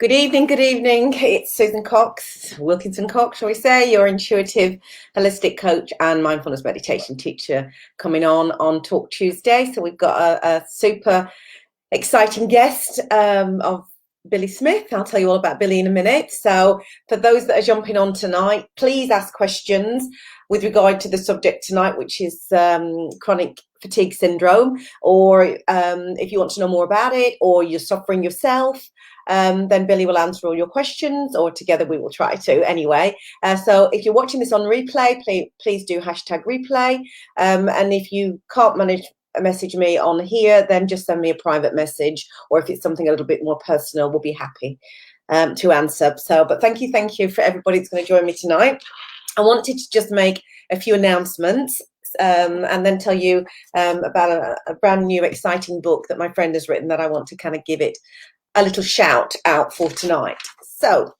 Good evening, good evening. It's Susan Cox, Wilkinson Cox, shall we say, your intuitive holistic coach and mindfulness meditation teacher coming on Talk Tuesday. So we've got a super exciting guest of Billy Smith. I'll tell you all about Billy in a minute. So for those that are jumping on tonight, please ask questions with regard to the subject tonight, which is chronic fatigue syndrome, or if you want to know more about it, or you're suffering yourself, then Billy will answer all your questions, or together we will try to anyway. So if you're watching this on replay, please do hashtag replay. And if you can't manage message me on here, then just send me a private message, or if it's something a little bit more personal, we'll be happy to answer. So, but thank you for everybody that's going to join me tonight. I wanted to just make a few announcements and then tell you about a brand new exciting book that my friend has written that I want to kind of give it a little shout out for tonight. So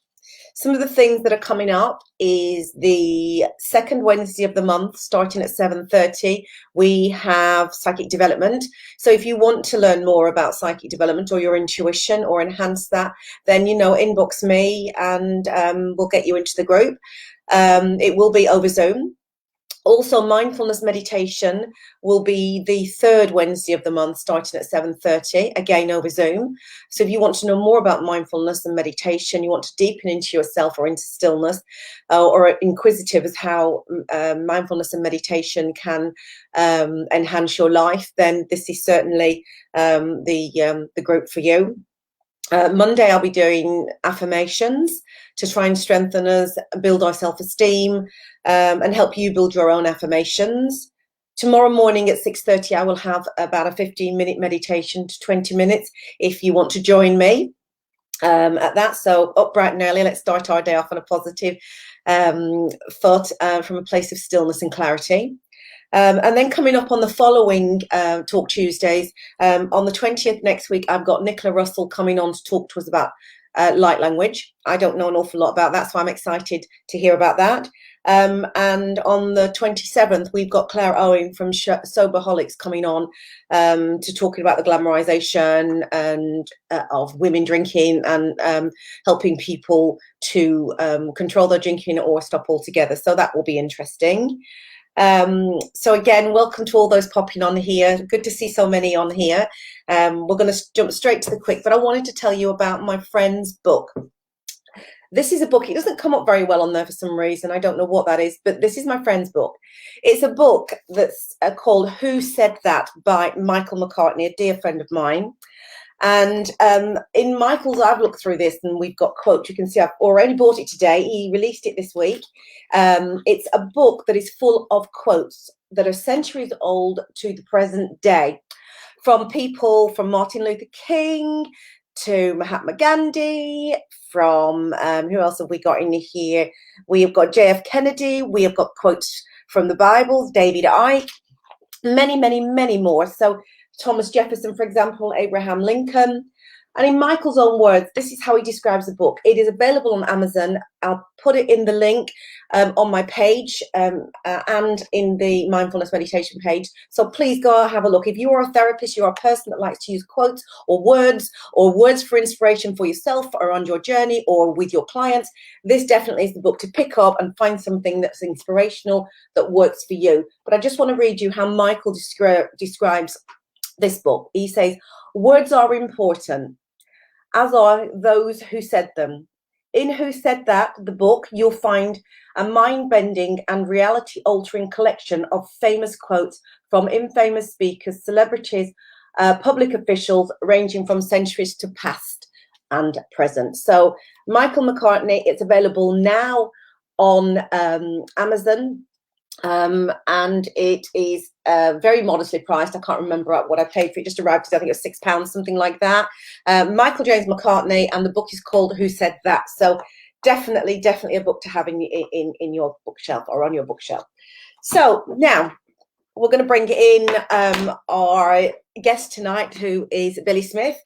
some of the things that are coming up is the second Wednesday of the month, starting at 7:30, we have psychic development. So if you want to learn more about psychic development or your intuition or enhance that, then, inbox me and we'll get you into the group. It will be over Zoom. Also, mindfulness meditation will be the third Wednesday of the month, starting at 7:30, again over Zoom. So if you want to know more about mindfulness and meditation, you want to deepen into yourself or into stillness, or are inquisitive as how mindfulness and meditation can enhance your life, then this is certainly the group for you. Monday, I'll be doing affirmations to try and strengthen us, build our self-esteem, and help you build your own affirmations. Tomorrow morning at 6:30, I will have about a 15-minute meditation to 20 minutes if you want to join me at that. So up bright and early, let's start our day off on a positive foot from a place of stillness and clarity. And then coming up on the following Talk Tuesdays, on the 20th next week, I've got Nicola Russell coming on to talk to us about light language. I don't know an awful lot about that, so I'm excited to hear about that. And on the 27th, we've got Claire Owen from Soberholics coming on to talking about the glamorization and of women drinking and helping people to control their drinking or stop altogether. So that will be interesting. So again, welcome to all those popping on here. Good to see so many on here. We're going to jump straight to the quick, but I wanted to tell you about my friend's book. This is a book. It doesn't come up very well on there for some reason. I don't know what that is, but this is my friend's book. It's a book that's called Who Said That by Michael McCartney, a dear friend of mine. And in Michael's, I've looked through this and we've got quotes. You can see I've already bought it today. He released it this week. It's a book that is full of quotes that are centuries old to the present day, from people from Martin Luther King to Mahatma Gandhi, from who else have we got in here? We have got JF Kennedy. We have got quotes from the Bible, David Icke, many, many, many more. So Thomas Jefferson, for example, Abraham Lincoln. And in Michael's own words, this is how he describes the book. It is available on Amazon. I'll put it in the link on my page and in the mindfulness meditation page. So please go have a look. If you are a therapist, you're a person that likes to use quotes or words for inspiration for yourself or on your journey or with your clients, this definitely is the book to pick up and find something that's inspirational that works for you. But I just want to read you how Michael describes this book. He says, words are important, as are those who said them. In Who Said That, the book, you'll find a mind-bending and reality-altering collection of famous quotes from infamous speakers, celebrities, public officials, ranging from centuries to past and present. So Michael McCartney, it's available now on Amazon. And it is very modestly priced. I can't remember what I paid for it. Just arrived today. I think it was £6, something like that. Michael James McCartney, and the book is called Who Said That. So definitely a book to have in your bookshelf or on your bookshelf. So now we're going to bring in our guest tonight, who is Billy Smith.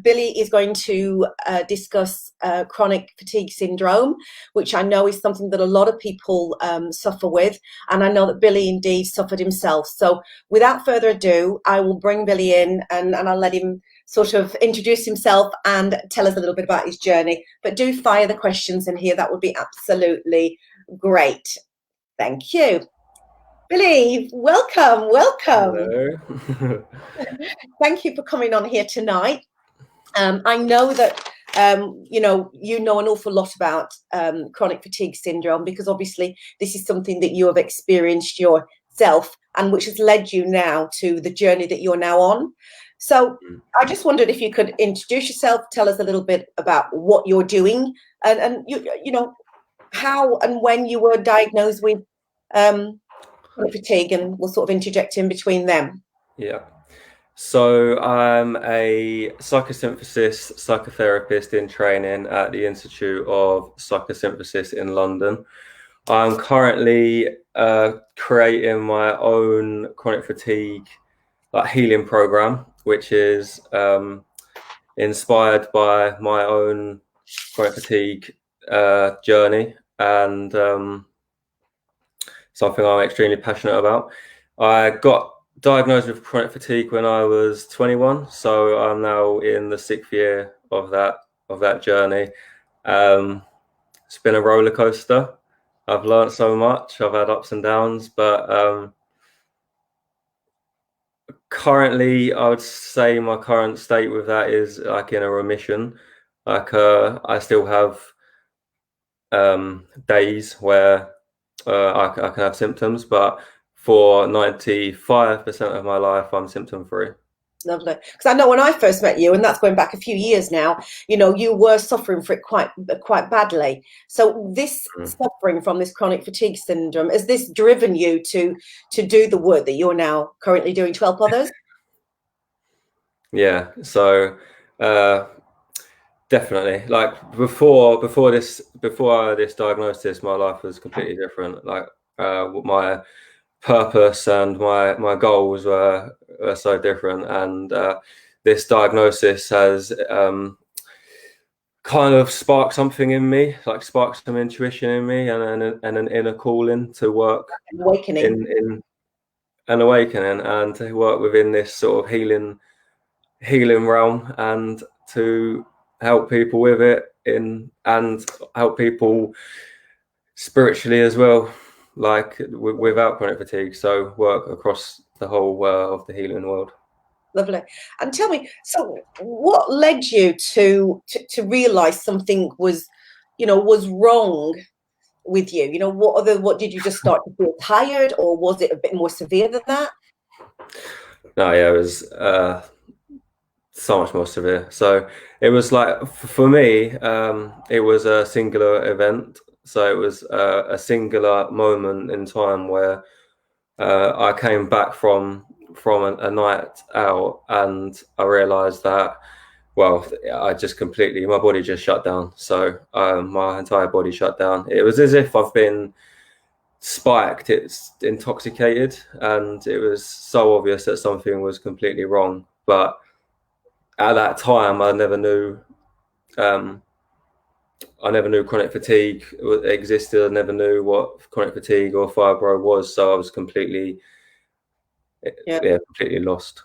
Billy is going to discuss chronic fatigue syndrome, which I know is something that a lot of people suffer with, and I know that Billy indeed suffered himself. So without further ado, I will bring Billy in and I'll let him sort of introduce himself and tell us a little bit about his journey. But do fire the questions in here. That would be absolutely great. Thank you. Billy, welcome. Hello. Thank you for coming on here tonight. I know that you know an awful lot about chronic fatigue syndrome, because obviously this is something that you have experienced yourself and which has led you now to the journey that you're now on. So I just wondered if you could introduce yourself, tell us a little bit about what you're doing, and you know how and when you were diagnosed with chronic fatigue, and we'll sort of interject in between them. Yeah. So I'm a psychosynthesis psychotherapist in training at the Institute of Psychosynthesis in London. I'm currently creating my own chronic fatigue healing program, which is inspired by my own chronic fatigue journey, and something I'm extremely passionate about. I got diagnosed with chronic fatigue when I was 21, so I'm now in the 6th year of that journey. It's been a roller coaster. I've learned so much. I've had ups and downs, but currently, I would say my current state with that is like in a remission. I still have days where I can have symptoms, but for 95% of my life, I'm symptom free. Lovely. Because I know when I first met you, and that's going back a few years now, you know, you were suffering for it quite badly. So this suffering from this chronic fatigue syndrome, has this driven you to do the work that you're now currently doing to help others? Yeah. So definitely, like before this diagnosis, my life was completely different. Like my purpose and my goals were so different, and this diagnosis has kind of sparked something in me, like sparked some intuition in me, and an inner calling to work in an awakening, and to work within this sort of healing realm, and to help people with it and help people spiritually as well, like without chronic fatigue. So work across the whole of the healing world. Lovely. And tell me, so what led you to realize something was wrong with you? You know, what did you just start to feel tired, or was it a bit more severe than that? No, yeah, it was so much more severe. So it was like, for me, it was a singular event. So it was a singular moment in time where I came back from a night out, and I realized that, well, I just completely, my body just shut down. So my entire body shut down. It was as if I've been spiked, it's intoxicated, and it was so obvious that something was completely wrong. But at that time, I never knew chronic fatigue existed. I never knew what chronic fatigue or fibro was. So I was completely lost.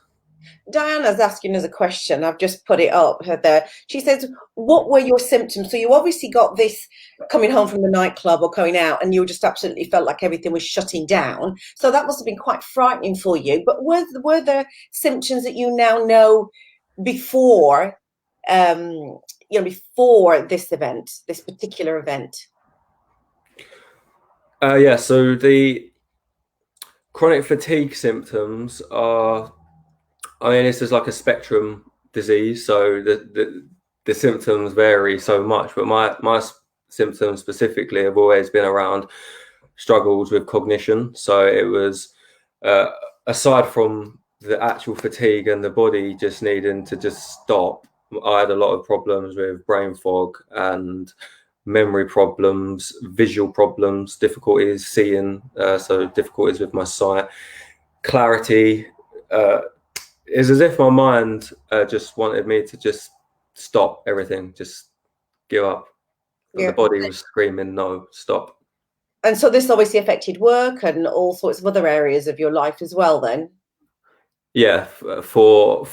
Diana's asking us a question. I've just put it up there. She says, what were your symptoms? So you obviously got this coming home from the nightclub or going out, and you just absolutely felt like everything was shutting down. So that must have been quite frightening for you. But were there symptoms that you now know before, before this event, this particular event? Yeah, so the chronic fatigue symptoms are, I mean, this is like a spectrum disease, so the symptoms vary so much, but my symptoms specifically have always been around struggles with cognition. So it was, aside from the actual fatigue and the body just needing to just stop, I had a lot of problems with brain fog and memory problems, visual problems, difficulties seeing, so difficulties with my sight, clarity. It's as if my mind just wanted me to just stop everything, just give up. And the body was screaming, no, stop. And so this obviously affected work and all sorts of other areas of your life as well then? Yeah, for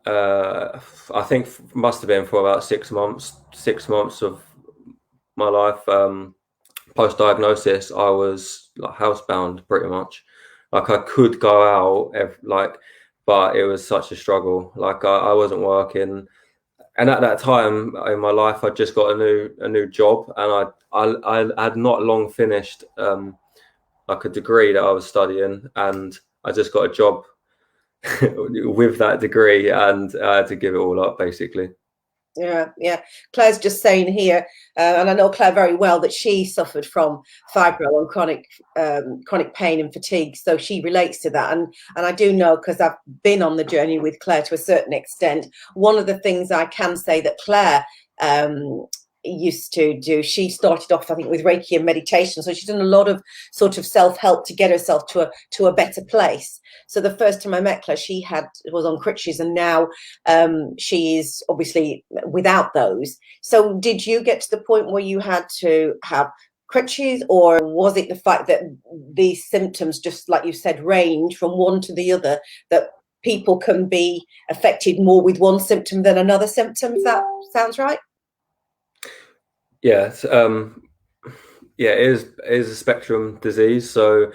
I think must have been for about 6 months of my life. Post diagnosis, I was like housebound pretty much. Like I could go out, but it was such a struggle. Like I wasn't working, and at that time in my life, I just got a new job, and I had not long finished like a degree that I was studying, and I just got a job with that degree, and I had to give it all up basically. Yeah. Claire's just saying here, and I know Claire very well, that she suffered from fibro and chronic pain and fatigue, so she relates to that. And I do know, because I've been on the journey with Claire to a certain extent. One of the things I can say that Claire used to do, she started off, I think, with Reiki and meditation, so she's done a lot of sort of self-help to get herself to a better place. So the first time I met Claire, she was on crutches, and now she is obviously without those. So did you get to the point where you had to have crutches, or was it the fact that these symptoms, just like you said, range from one to the other, that people can be affected more with one symptom than another symptom? If that sounds right? Yeah, it is a spectrum disease. So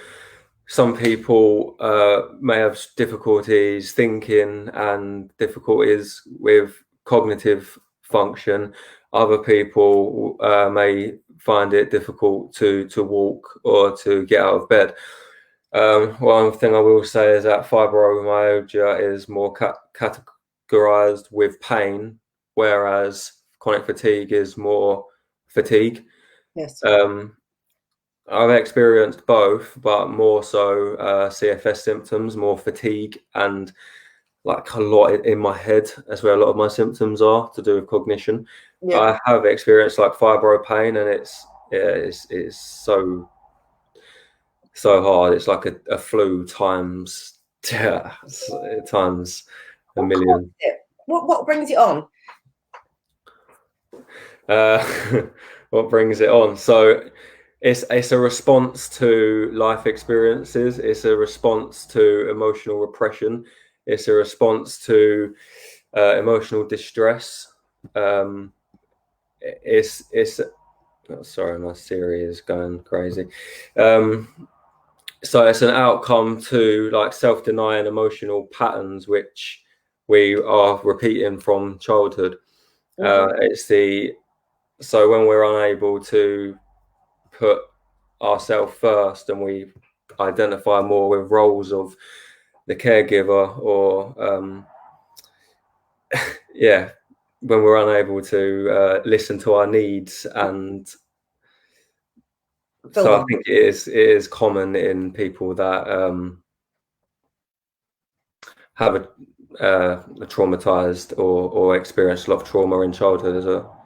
some people may have difficulties thinking and difficulties with cognitive function. Other people may find it difficult to walk or to get out of bed. One thing I will say is that fibromyalgia is more categorized with pain, whereas chronic fatigue is more fatigue. Yes. I've experienced both, but more so CFS symptoms, more fatigue, and like a lot in my head. That's where a lot of my symptoms are, to do with cognition. Yeah. I have experienced like fibro pain, and it's so hard. It's like a flu times times a million. What brings it on? What brings it on? So it's a response to life experiences. It's a response to emotional repression. It's a response to emotional distress. Sorry, my Siri is going crazy. So it's an outcome to like self-denying emotional patterns which we are repeating from childhood. So when we're unable to put ourselves first, and we identify more with roles of the caregiver, or when we're unable to listen to our needs, and so I think it is common in people that have a traumatized or experienced a lot of trauma in childhood as well.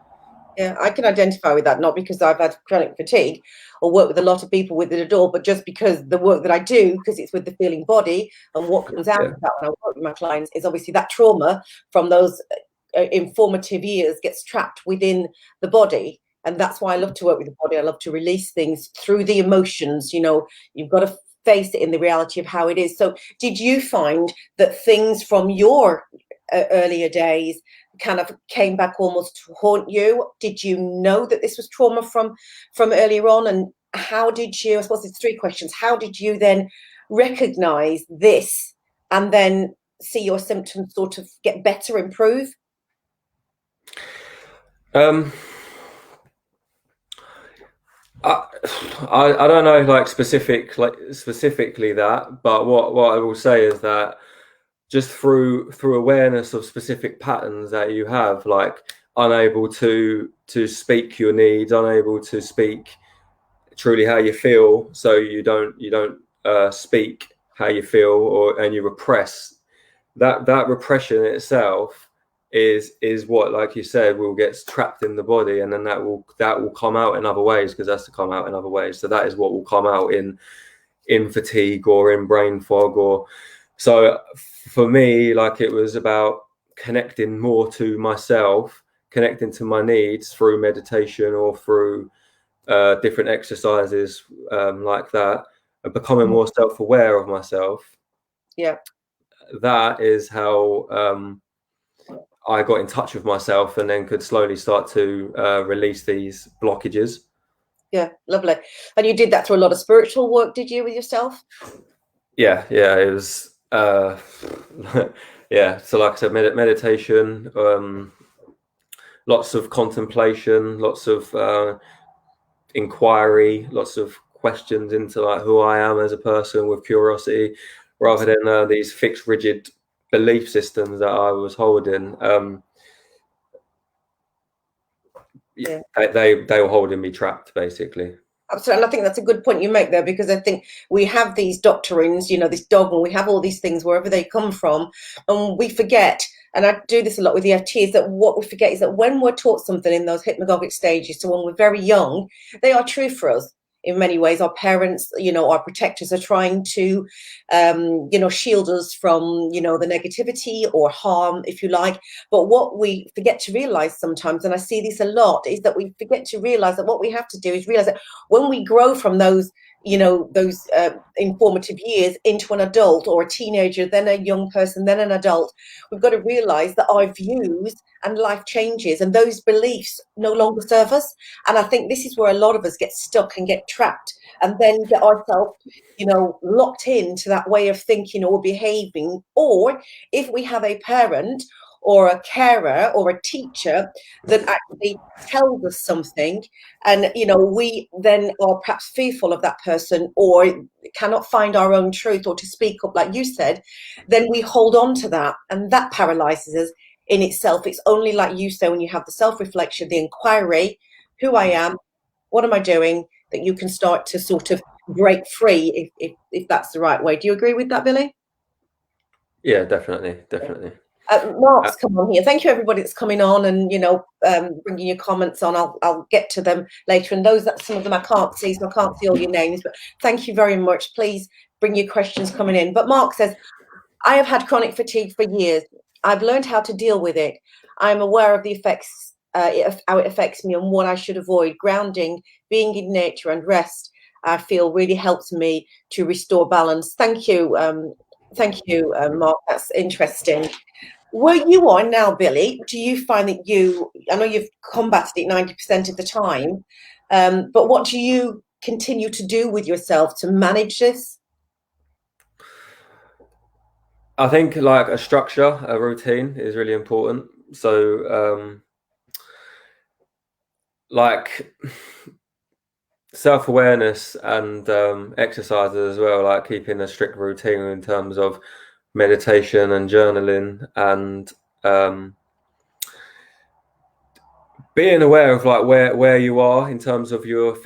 Yeah, I can identify with that, not because I've had chronic fatigue or work with a lot of people with it at all, but just because the work that I do, because it's with the feeling body, and what comes out of that when I work with my clients is obviously that trauma from those informative years gets trapped within the body. And that's why I love to work with the body. I love to release things through the emotions. You know, you've got to face it in the reality of how it is. So did you find that things from your earlier days kind of came back almost to haunt you? Did you know that this was trauma from earlier on? And how did you, I suppose it's three questions, how did you then recognize this and then see your symptoms sort of get better, improve? I don't know like specifically that, but what I will say is that just through awareness of specific patterns that you have, like unable to speak your needs, unable to speak truly how you feel, so you don't speak how you feel, and you repress that repression itself is what, like you said, will get trapped in the body, and then that will come out in other ways, because that's to come out in other ways. So that is what will come out in fatigue or in brain fog. Or so for me, like, it was about connecting more to myself, connecting to my needs through meditation or through different exercises like that, and becoming more self-aware of myself. Yeah, that is how I got in touch with myself and then could slowly start to release these blockages. Yeah, lovely. And you did that through a lot of spiritual work, did you, with yourself? Yeah, it was yeah. So like I said, meditation, lots of contemplation, lots of inquiry, lots of questions into like who I am as a person with curiosity, rather than these fixed, rigid belief systems that I was holding. Yeah. They were holding me trapped, basically. Absolutely. And I think that's a good point you make there, because I think we have these doctrines, this dogma, we have all these things wherever they come from, and we forget, and I do this a lot with EFT, is that what we forget is that when we're taught something in those hypnagogic stages, so when we're very young, they are true for us. In many ways, our parents, our protectors are trying to, shield us from, the negativity or harm, if you like. But what we forget to realize sometimes, and I see this a lot, is that we forget to realize that what we have to do is realize that when we grow from those informative years into an adult or a teenager, then a young person, then an adult, we've got to realize that our views and life changes, and those beliefs no longer serve us. And I think this is where a lot of us get stuck and get trapped, and then get ourselves locked into that way of thinking or behaving. Or if we have a parent or a carer or a teacher that actually tells us something, and we then are perhaps fearful of that person, or cannot find our own truth or to speak up, like you said, then we hold on to that, and that paralyzes us in itself. It's only, like you say, when you have the self-reflection, the inquiry, who I am, what am I doing, that you can start to sort of break free, if that's the right way. Do you agree with that, Billy? Yeah, definitely. Mark's come on here. Thank you, everybody that's coming on and bringing your comments on. I'll get to them later. And some of them I can't see, so I can't see all your names. But thank you very much. Please bring your questions coming in. But Mark says, I have had chronic fatigue for years. I've learned how to deal with it. I'm aware of the effects, how it affects me, and what I should avoid. Grounding, being in nature, and rest, I feel, really helps me to restore balance. Thank you, Mark. That's interesting. Where you are now, Billy, do you find that I know you've combated it 90% of the time, but what do you continue to do with yourself to manage this? I think like a structure, a routine is really important. So like self-awareness and exercises as well, like keeping a strict routine in terms of meditation and journaling, and being aware of like where you are in terms of your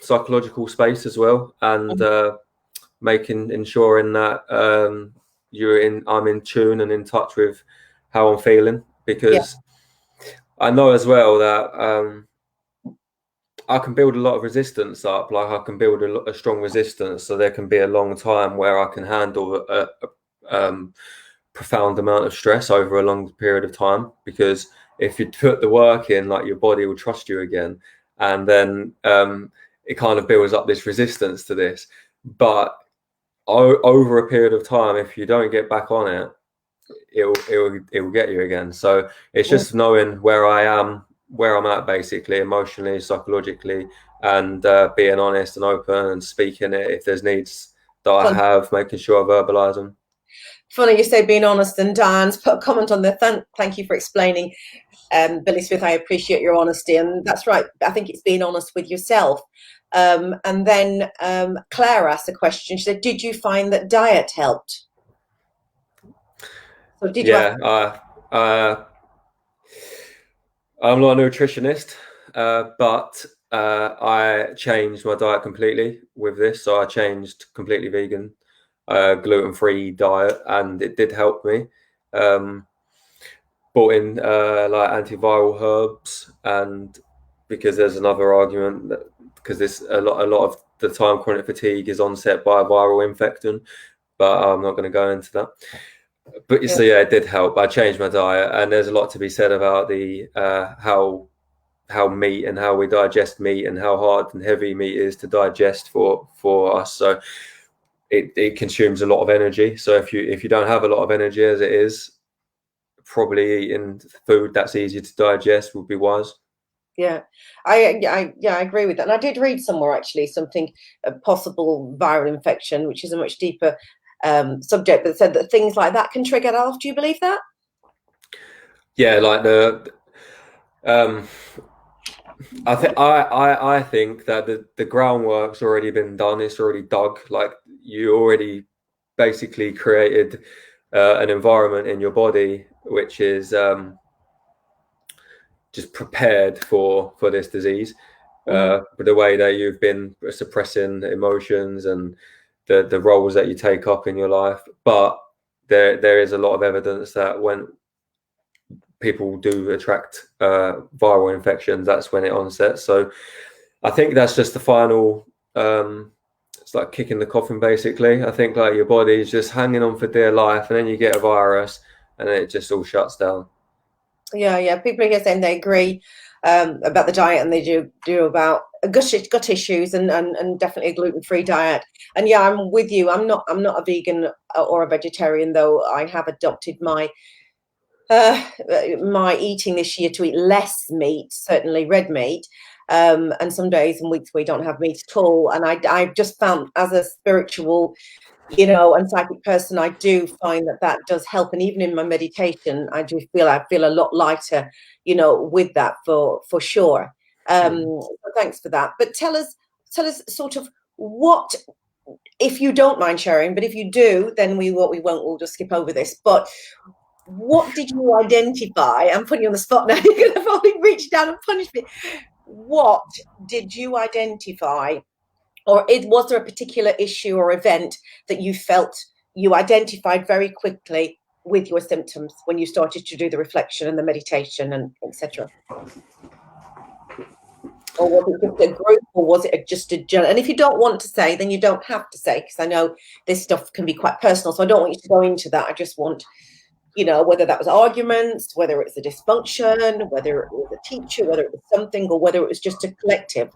psychological space as well, and ensuring that I'm in tune and in touch with how I'm feeling, because I know as well that I can build a lot of resistance up. Like I can build a strong resistance, so there can be a long time where I can handle a profound amount of stress over a long period of time, because if you put the work in, like your body will trust you again, and then it kind of builds up this resistance to this. But over a period of time, if you don't get back on it, it will get you again. So it's just knowing where I am, where I'm at, basically emotionally, psychologically, and being honest and open and speaking it if there's needs that I have, making sure I verbalize them. Funny you say being honest, and Diane's put a comment on there. Thank you for explaining, Billy Smith. I appreciate your honesty, and that's right. I think it's being honest with yourself. And then Claire asked a question. She said, "Did you find that diet helped?" So did you? I'm not a nutritionist, but I changed my diet completely with this. So I changed completely vegan, gluten-free diet, and it did help me. Brought in like antiviral herbs, and because there's another argument that because this a lot of the time chronic fatigue is onset by a viral infection, but I'm not going to go into that. But so yeah, it did help. I changed my diet, and there's a lot to be said about the how meat and how we digest meat and how hard and heavy meat is to digest for us. So it consumes a lot of energy. So if you don't have a lot of energy as it is, probably eating food that's easy to digest would be wise. Yeah, I agree with that. And I did read somewhere actually something, a possible viral infection, which is a much deeper subject, but said that things like that can trigger health. Do you believe that? Yeah, like um, I think that the groundwork's already been done. It's already dug. Like you already basically created an environment in your body which is just prepared for this disease. But the way that you've been suppressing emotions and the roles that you take up in your life, but there is a lot of evidence that when people do attract viral infections, that's when it onsets. So I think that's just the final. It's like kicking the coffin, basically. I think like your body is just hanging on for dear life, and then you get a virus, and then it just all shuts down. Yeah. People are here saying they agree about the diet, and they do about gut issues, and definitely a gluten-free diet. And yeah, I'm with you. I'm not a vegan or a vegetarian, though I have adopted my my eating this year to eat less meat, certainly red meat. And some days and weeks we don't have meat at all. And I've just found, as a spiritual, and psychic person, I do find that does help. And even in my meditation, I feel a lot lighter, with that for sure. So thanks for that. But tell us sort of what, if you don't mind sharing, but if you do, then we won't. We'll just skip over this. But what did you identify? I'm putting you on the spot now. You're going to probably reach down and punish me. What did you identify, or was there a particular issue or event that you felt you identified very quickly with your symptoms when you started to do the reflection and the meditation and etc.? Or was it just a group, or was it just a general? And if you don't want to say, then you don't have to say, because I know this stuff can be quite personal. So I don't want you to go into that. I just want, whether that was arguments, whether it's a dysfunction, whether it was a teacher, whether it was something, or whether it was just a collective.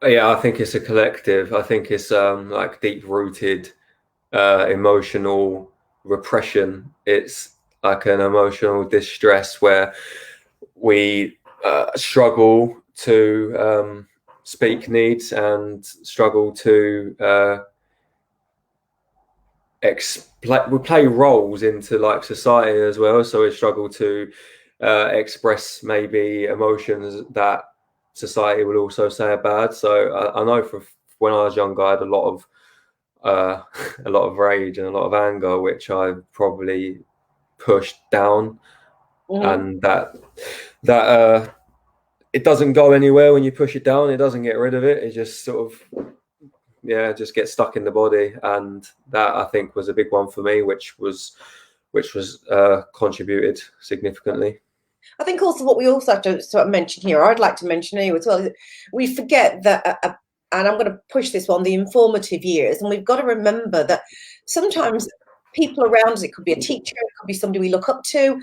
Yeah, I think it's a collective. I think it's like deep-rooted emotional repression. It's like an emotional distress where we struggle to speak needs and struggle to we play roles into like society as well, so we struggle to express maybe emotions that society would also say are bad. So I know from when I was younger, I had a lot of rage and a lot of anger, which I probably pushed down, and that it doesn't go anywhere when you push it down. It doesn't get rid of it. It just sort of just get stuck in the body. And that, I think, was a big one for me, which was contributed significantly. I think also what we also have to sort of mention here, I'd like to mention anyway as well, we forget that, and I'm going to push this one, the informative years, and we've got to remember that sometimes people around us, it could be a teacher, it could be somebody we look up to,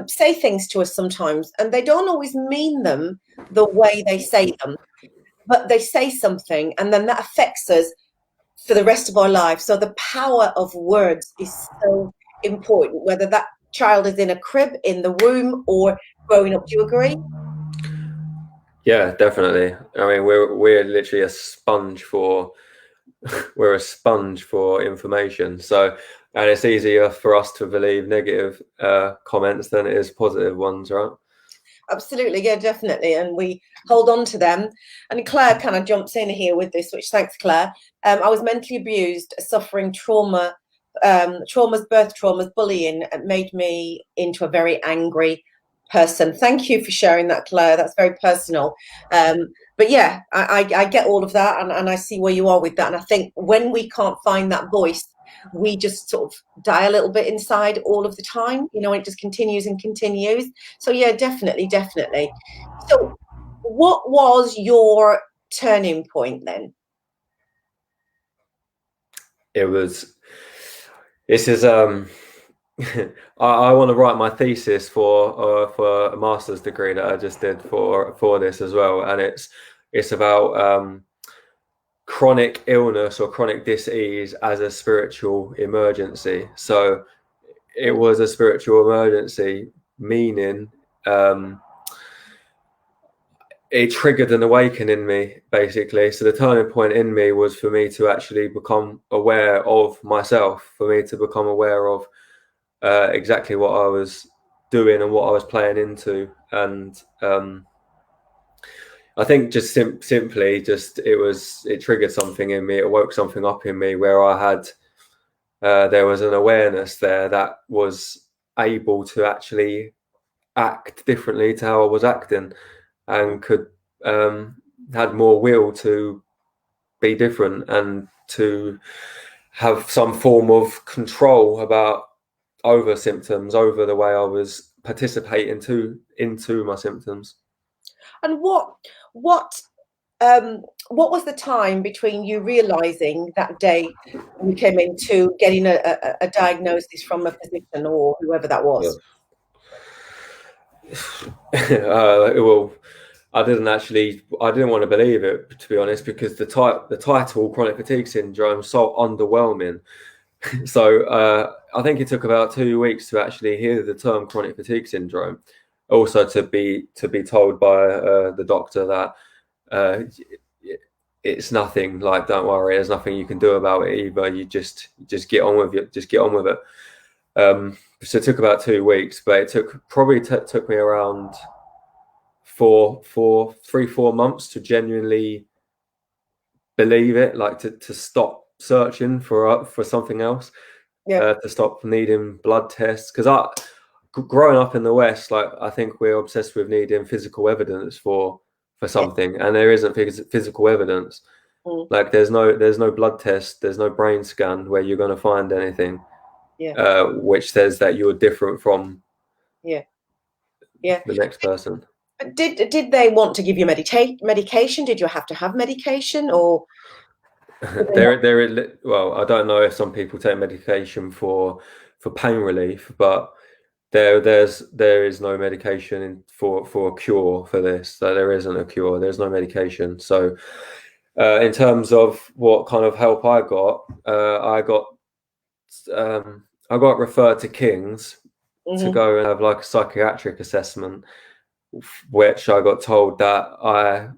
say things to us sometimes, and they don't always mean them the way they say them, but they say something, and then that affects us for the rest of our lives. So the power of words is so important, whether that child is in a crib, in the womb, or growing up. Do you agree? Yeah, definitely. I mean, we're literally a sponge for we're a sponge for information. So, and it's easier for us to believe negative comments than it is positive ones, right? Absolutely, yeah, definitely. And we hold on to them. And Claire kind of jumps in here with this, which thanks, Claire. I was mentally abused, suffering trauma, birth traumas, bullying. It made me into a very angry person. Thank you for sharing that, Claire. That's very personal. But yeah, I get all of that, and I see where you are with that. And I think when we can't find that voice, we just sort of die a little bit inside all of the time, it just continues and continues. So yeah, definitely. So what was your turning point then? This is I want to write my thesis for a master's degree that I just did for this as well, and it's about chronic illness or chronic dis-ease as a spiritual emergency. So it was a spiritual emergency, meaning it triggered an awakening in me, basically. So the turning point in me was for me to actually become aware of myself, for me to become aware of exactly what I was doing and what I was playing into. And I think just simply it triggered something in me. It woke something up in me where I had there was an awareness there that was able to actually act differently to how I was acting, and could had more will to be different and to have some form of control over symptoms, over the way I was participating into my symptoms. And what was the time between you realizing that day you came into getting a diagnosis from a physician or whoever that was? Well, I didn't want to believe it, to be honest, because the title chronic fatigue syndrome is so underwhelming. So I think it took about 2 weeks to actually hear the term chronic fatigue syndrome. Also to be told by the doctor that it's nothing, like, don't worry, there's nothing you can do about it either. You just get on with it. Just get on with it. So it took about 2 weeks, but it took me around 4 months to genuinely believe it, like to stop searching for something else. Yeah. To stop needing blood tests, because growing up in the West, like, I think we're obsessed with needing physical evidence for something, and there isn't physical evidence. Like, there's no blood test, there's no brain scan where you're going to find anything which says that you're different from the next person. Did they want to give you medication? Did you have to have medication, or well, I don't know if some people take medication for pain relief, but there is no medication for a cure for this. So there isn't a cure. There's no medication. So in terms of what kind of help I got referred to King's to go and have like a psychiatric assessment, which I got told that I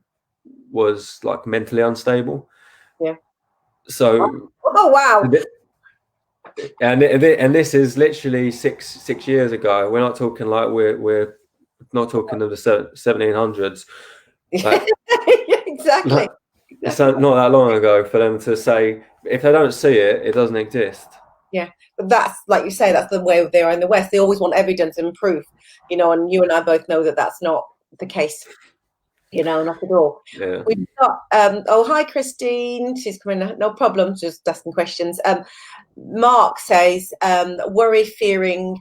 was like mentally unstable. Yeah. So. Oh wow. And this is literally six years ago. We're not talking like we're not talking of the 1700s. Like, exactly. Like, it's not that long ago for them to say, if they don't see it, it doesn't exist. Yeah, but that's, like you say, that's the way they are in the West. They always want evidence and proof, and you and I both know that that's not the case. Not at all. Yeah. We've got hi Christine, she's coming. No problem, just asking questions. Mark says worry, fearing,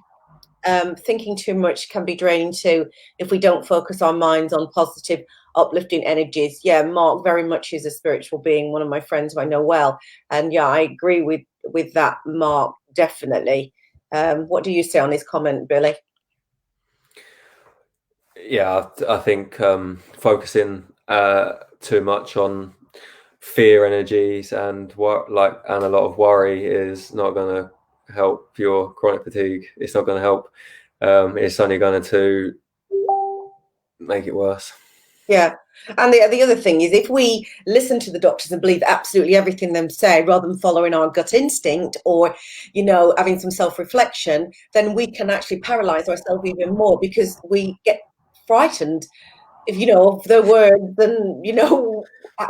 thinking too much can be draining too if we don't focus our minds on positive, uplifting energies. Yeah, Mark very much is a spiritual being, one of my friends who I know well, and yeah, I agree with that, Mark, definitely. What do you say on his comment, Billy? Yeah, I think focusing too much on fear energies and a lot of worry is not going to help your chronic fatigue. It's not going to help. It's only going to make it worse. Yeah, and the other thing is, if we listen to the doctors and believe absolutely everything they say rather than following our gut instinct or having some self-reflection, then we can actually paralyze ourselves even more, because we get frightened of their words and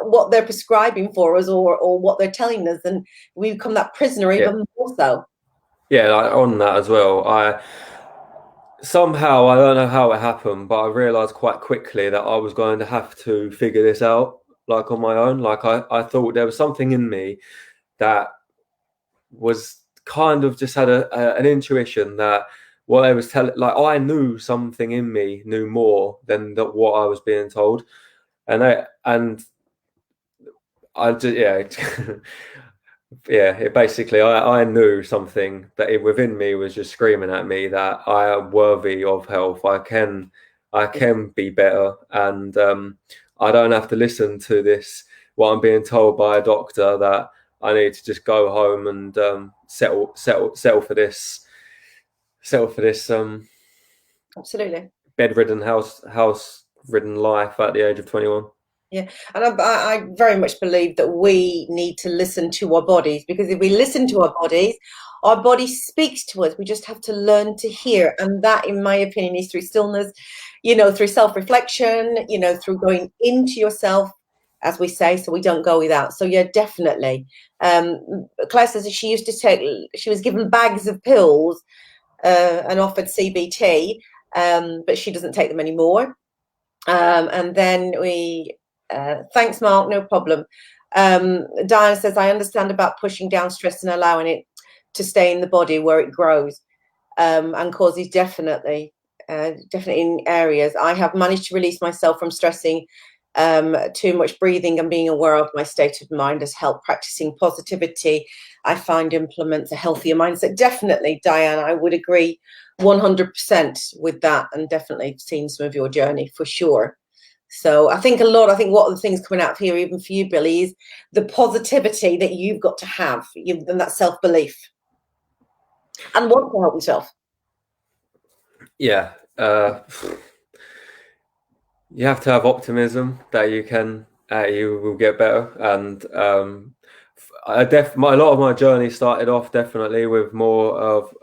what they're prescribing for us or what they're telling us, and we become that prisoner even more so. Yeah, on that as well, somehow, I don't know how it happened, but I realized quite quickly that I was going to have to figure this out, like, on my own. Like, I thought there was something in me that was kind of just had an intuition that what I was telling, like, I knew something in me knew more than what I was being told, and I just basically I knew something that within me was just screaming at me that I am worthy of health. I can be better, and I don't have to listen to this, what I'm being told by a doctor, that I need to just go home and settle for this settle for this Absolutely. bedridden house ridden life at the age of 21. Yeah, and I very much believe that we need to listen to our bodies, because if we listen to our body speaks to us. We just have to learn to hear, and that, in my opinion, is through stillness, through self-reflection, through going into yourself, as we say, so we don't go without. So yeah, definitely. Claire says that she was given bags of pills and offered CBT, but she doesn't take them anymore. And then thanks, Mark, no problem. Diana says, I understand about pushing down stress and allowing it to stay in the body where it grows, and causes definitely in areas. I have managed to release myself from stressing. Too much breathing and being aware of my state of mind has helped. Practicing positivity, I find, implements a healthier mindset. Definitely, Diana, I would agree 100% with that, and definitely seen some of your journey for sure. So I think what are the things coming out here, even for you, Billy, is the positivity that you've got to have, and that self-belief, and want to help yourself. Yeah. You have to have optimism that you will get better. And a lot of my journey started off definitely with more of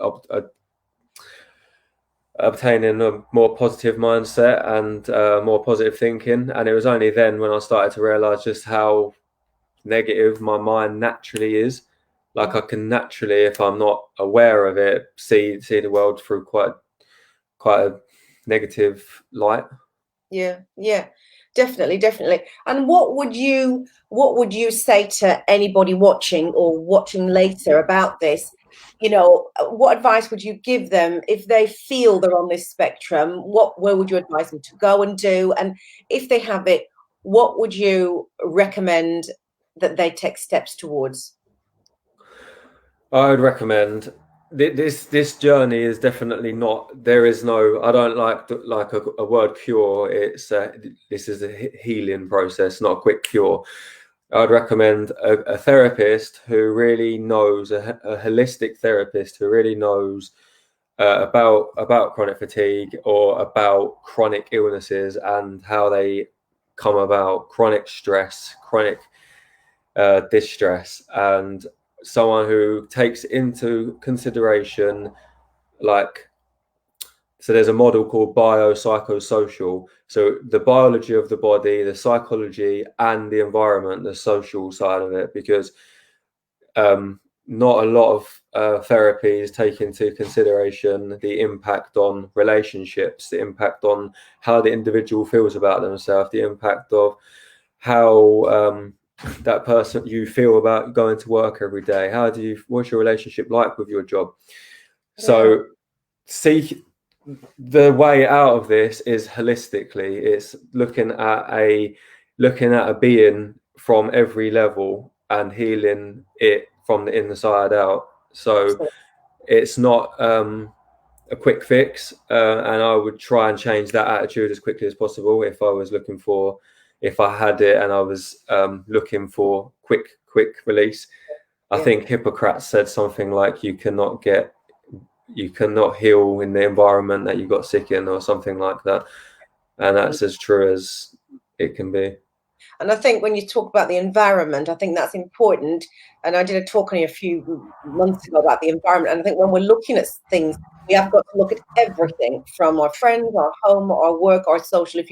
obtaining a more positive mindset and more positive thinking. And it was only then when I started to realize just how negative my mind naturally is. Like, I can naturally, if I'm not aware of it, see the world through quite a negative light. Yeah, definitely. And what would you say to anybody watching or watching later about this? What advice would you give them if they feel they're on this spectrum? Where would you advise them to go and do? And if they have it, what would you recommend that they take steps towards? I would recommend this journey is definitely not. There is no. I don't like a word cure. This is a healing process, not a quick cure. I'd recommend a therapist who really knows, a holistic therapist who really knows about chronic fatigue or about chronic illnesses and how they come about, chronic stress, chronic distress, and someone who takes into consideration, so there's a model called biopsychosocial. So the biology of the body, the psychology, and the environment, the social side of it, because not a lot of therapies take into consideration the impact on relationships, the impact on how the individual feels about themselves, the impact of how that person you feel about going to work every day. What's your relationship like with your job? Yeah. So see, the way out of this is holistically. It's looking at a being from every level and healing it from the inside out. So it's not a quick fix, and I would try and change that attitude as quickly as possible if I had it and I was looking for quick release. I think Hippocrates said something like, you cannot heal in the environment that you got sick in, or something like that. And that's as true as it can be. And I think when you talk about the environment, I think that's important. And I did a talk only a few months ago about the environment. And I think when we're looking at things, we have got to look at everything, from our friends, our home, our work, our social,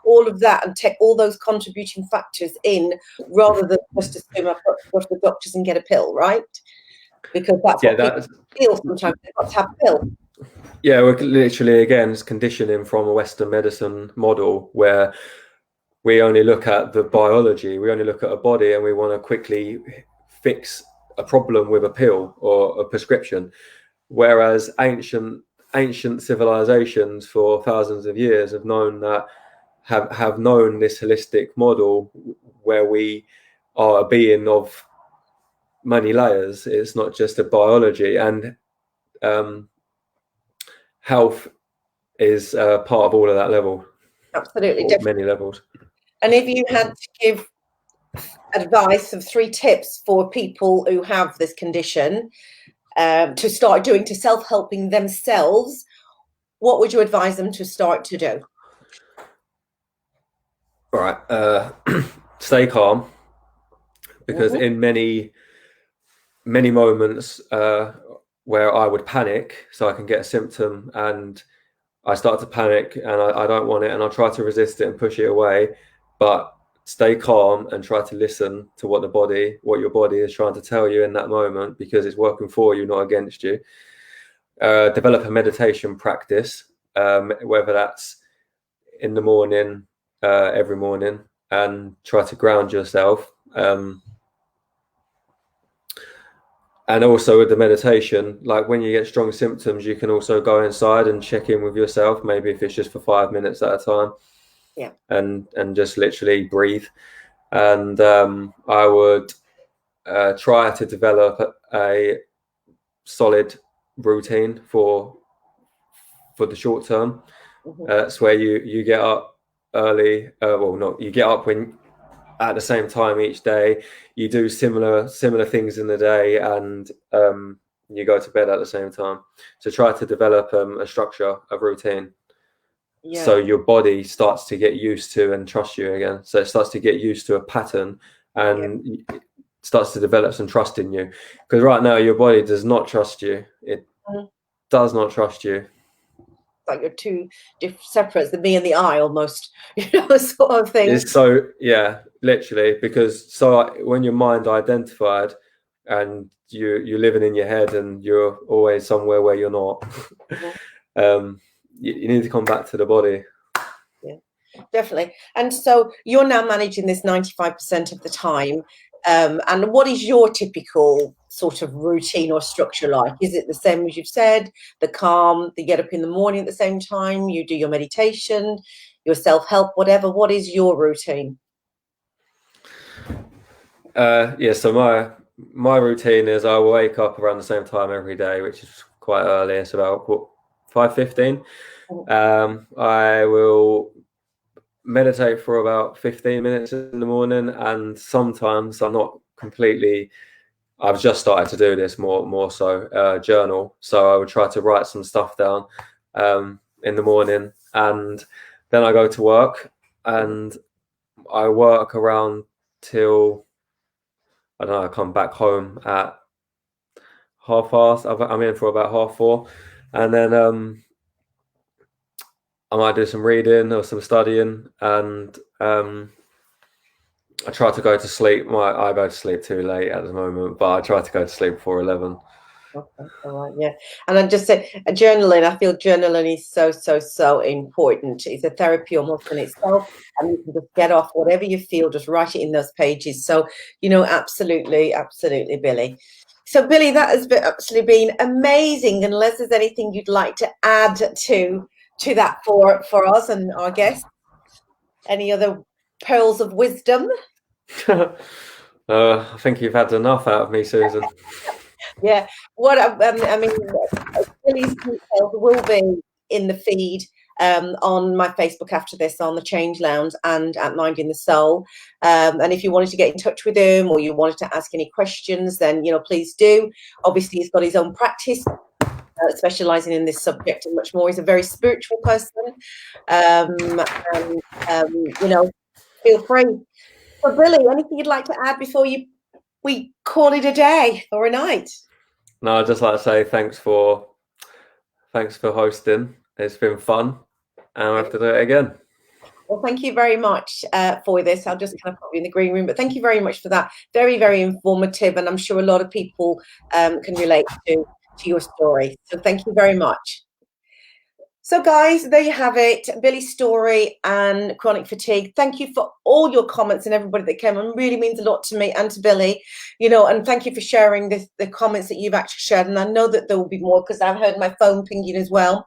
all of that, and take all those contributing factors in, rather than just assume I've got to go to the doctors and get a pill, right? Because that's what people feel sometimes. They've got to have a pill. Yeah, we're literally, again, it's conditioning from a Western medicine model where we only look at the biology, we only look at a body, and we want to quickly fix a problem with a pill or a prescription. Whereas ancient civilizations for thousands of years have known this holistic model where we are a being of many layers. It's not just a biology, and health is part of all of that level. Absolutely, many levels. And if you had to give advice of 3 tips for people who have this condition, to start doing, to self-helping themselves, what would you advise them to start to do? All right. Stay calm, because in many moments where I would panic, so I can get a symptom and I start to panic and I don't want it, and I'll try to resist it and push it away, but stay calm and try to listen to what your body is trying to tell you in that moment, because it's working for you, not against you. Develop a meditation practice, whether that's in the morning, every morning, and try to ground yourself. And also with the meditation, like when you get strong symptoms, you can also go inside and check in with yourself, maybe if it's just for 5 minutes at a time. Yeah. And just literally breathe. And I would try to develop a solid routine for the short term. It's where you get up early. You get up when at the same time each day. You do similar things in the day, and you go to bed at the same time. So try to develop a structure, a routine. Yeah. So your body starts to get used to and trust you again. So it starts to get used to a pattern and starts to develop some trust in you. Because right now your body does not trust you. It does not trust you. Like you're two separate, the me and the I almost, sort of thing. It's so, yeah, literally, because when your mind identified and you're living in your head and you're always somewhere where you're not, you need to come back to the body. Yeah, definitely. And so you're now managing this 95% of the time. And what is your typical sort of routine or structure like? Is it the same as you've said, the calm, the get up in the morning at the same time, you do your meditation, your self-help, whatever? What is your routine? So my routine is I wake up around the same time every day, which is quite early. It's about 5:15. I will meditate for about 15 minutes in the morning, and sometimes I've just started to do this more so, journal. So I would try to write some stuff down in the morning, and then I go to work, and I work around till, I don't know, I come back home at 4:30. I'm in for about 4:30, and then I might do some reading or some studying, and I try to go to sleep. I go to sleep too late at the moment, but I try to go to sleep before 11. Okay, all right, yeah. And I just say journaling, I feel journaling is so important. It's a therapy almost in itself, and you can just get off whatever you feel, just write it in those pages. So, absolutely, Billy. So, Billy, that has absolutely been amazing. Unless there's anything you'd like to add to that for us and our guests, any other pearls of wisdom? I think you've had enough out of me, Susan. Yeah, Billy's details will be in the feed on my Facebook after this, on the Change Lounge and at Minding the Soul. And if you wanted to get in touch with him or you wanted to ask any questions, then please do. Obviously, he's got his own practice, specializing in this subject and much more. He's a very spiritual person, feel free. So, Billy, anything you'd like to add before we call it a day or a night? No, I'd just like to say thanks for hosting. It's been fun, and we'll have to do it again. Well, thank you very much for this. I'll just kind of put you in the green room, but thank you very much for that. Very, very informative, and I'm sure a lot of people can relate to your story. So thank you very much. So guys, there you have it, Billy's story and chronic fatigue. Thank you for all your comments and everybody that came. It really means a lot to me and to Billy, and thank you for sharing the comments that you've actually shared. And I know that there will be more because I've heard my phone pinging as well.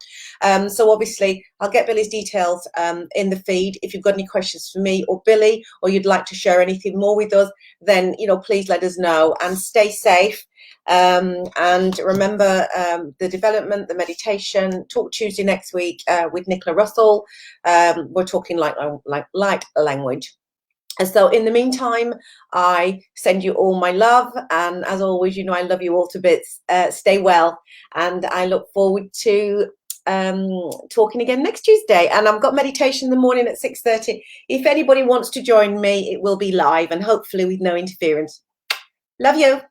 So obviously I'll get Billy's details in the feed. If you've got any questions for me or Billy, or you'd like to share anything more with us, then, please let us know, and stay safe. And remember the development, the meditation. Talk Tuesday next week with Nicola Russell. We're talking light language. And so in the meantime, I send you all my love. And as always, you know, I love you all to bits. Stay well. And I look forward to talking again next Tuesday. And I've got meditation in the morning at 6:30. If anybody wants to join me, it will be live and hopefully with no interference. Love you.